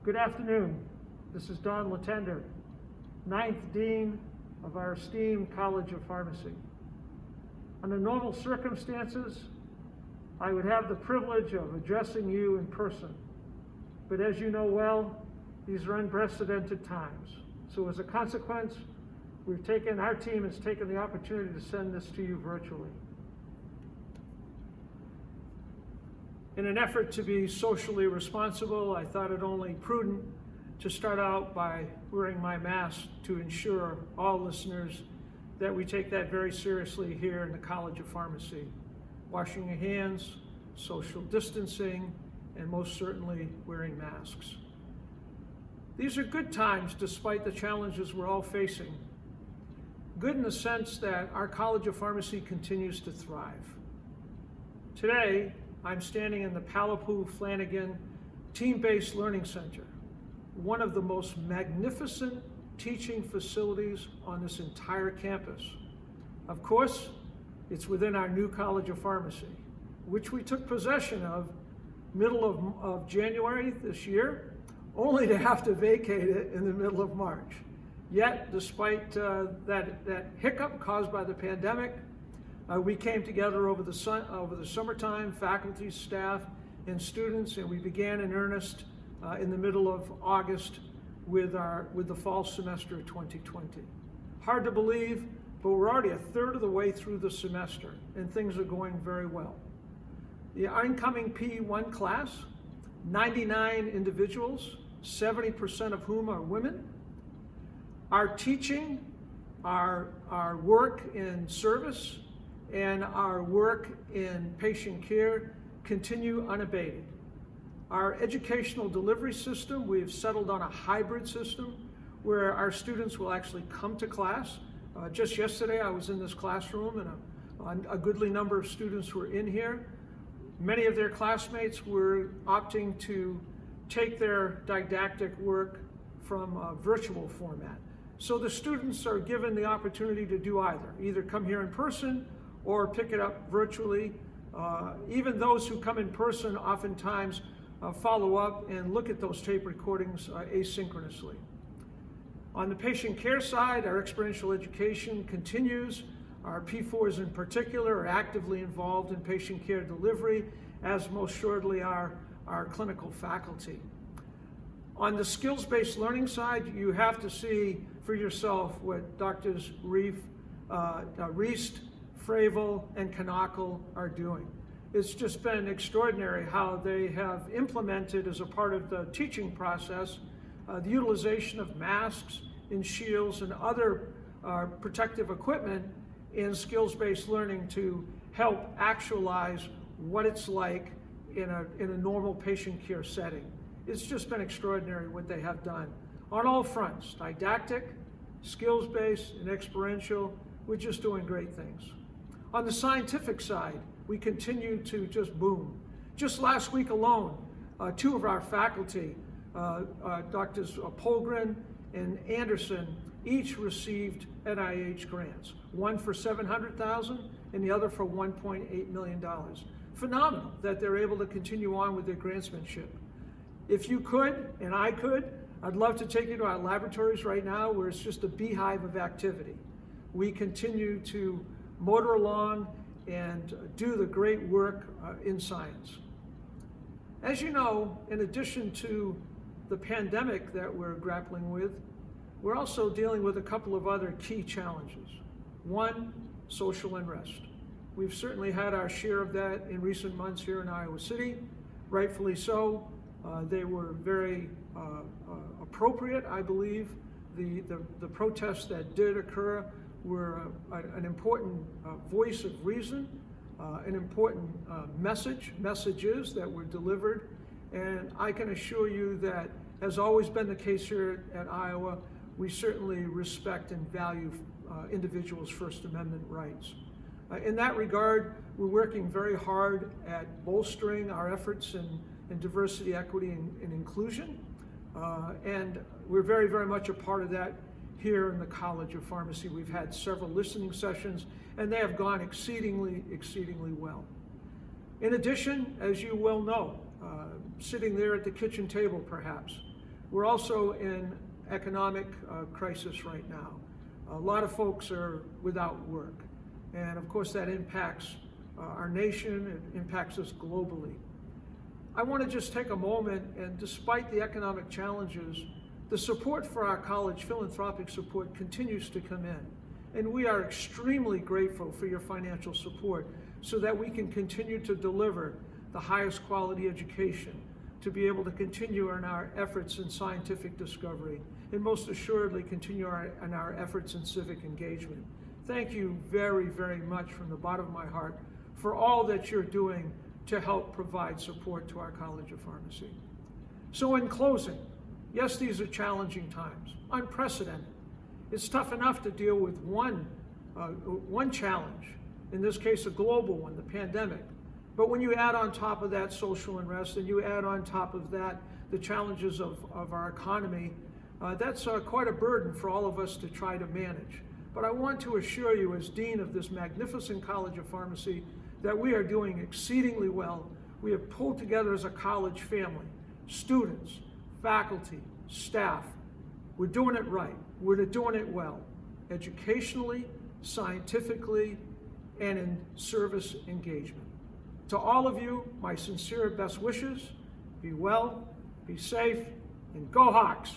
Good afternoon. This is Don Letendre, 9th Dean of our esteemed College of Pharmacy. Under normal circumstances, I would have the privilege of addressing you in person. But as you know well, these are unprecedented times. So as a consequence, our team has taken the opportunity to send this to you virtually. In an effort to be socially responsible, I thought it only prudent to start out by wearing my mask to ensure all listeners that we take that very seriously here in the College of Pharmacy. Washing your hands, social distancing, and most certainly wearing masks. These are good times despite the challenges we're all facing. Good in the sense that our College of Pharmacy continues to thrive. Today, I'm standing in the Palapu-Flanagan Team-Based Learning Center, one of the most magnificent teaching facilities on this entire campus. Of course, it's within our new College of Pharmacy, which we took possession of middle of January this year, only to have to vacate it in the middle of March. Yet, despite that hiccup caused by the pandemic, we came together over the summertime, faculty, staff, and students, and we began in earnest in the middle of August with the fall semester of 2020. Hard to believe, but we're already a third of the way through the semester, and things are going very well. The incoming P1 class, 99 individuals, 70% of whom are women. Our teaching, our work in service, and our work in patient care continue unabated. Our educational delivery system, we've settled on a hybrid system where our students will actually come to class. Just yesterday I was in this classroom and a goodly number of students were in here. Many of their classmates were opting to take their didactic work from a virtual format. So the students are given the opportunity to do either come here in person or pick it up virtually. Even those who come in person oftentimes follow up and look at those tape recordings asynchronously. On the patient care side, our experiential education continues. Our P4s in particular are actively involved in patient care delivery, as most assuredly are our clinical faculty. On the skills-based learning side, you have to see for yourself what Drs. Reist, Fravel, and Kanakel are doing. It's just been extraordinary how they have implemented as a part of the teaching process the utilization of masks and shields and other protective equipment in skills-based learning to help actualize what it's like in a normal patient care setting. It's just been extraordinary what they have done on all fronts, didactic, skills-based, and experiential. We're just doing great things. On the scientific side, we continue to just boom. Just last week alone, two of our faculty, Drs. Polgren and Anderson, each received NIH grants, one for $700,000 and the other for $1.8 million. Phenomenal that they're able to continue on with their grantsmanship. If you could, and I could, I'd love to take you to our laboratories right now where it's just a beehive of activity. We continue to motor along and do the great work in science. As you know, in addition to the pandemic that we're grappling with, we're also dealing with a couple of other key challenges. One, social unrest. We've certainly had our share of that in recent months here in Iowa City, rightfully so. They were very appropriate, I believe. The protests that did occur were an important voice of reason, an important messages that were delivered. And I can assure you that, has always been the case here at Iowa, we certainly respect and value individuals' First Amendment rights. In that regard, we're working very hard at bolstering our efforts in diversity, equity, and inclusion. And we're very, very much a part of that here in the College of Pharmacy. We've had several listening sessions, and they have gone exceedingly, exceedingly well. In addition, as you well know, sitting there at the kitchen table perhaps, We're also in economic crisis right now. A lot of folks are without work. And of course that impacts our nation, it impacts us globally. I want to just take a moment, and despite the economic challenges, the support for our college, philanthropic support, continues to come in. And we are extremely grateful for your financial support so that we can continue to deliver the highest quality education, to be able to continue in our efforts in scientific discovery, and most assuredly continue in our efforts in civic engagement. Thank you very, very much from the bottom of my heart for all that you're doing to help provide support to our College of Pharmacy. So in closing, yes, these are challenging times, unprecedented. It's tough enough to deal with one challenge, in this case a global one, the pandemic. But when you add on top of that social unrest, and you add on top of that the challenges of our economy, that's quite a burden for all of us to try to manage. But I want to assure you, as Dean of this magnificent College of Pharmacy, that we are doing exceedingly well. We have pulled together as a college family, students, faculty, staff. We're doing it right. We're doing it well, educationally, scientifically, and in service engagement. To all of you, my sincere best wishes. Be well, be safe, and go Hawks!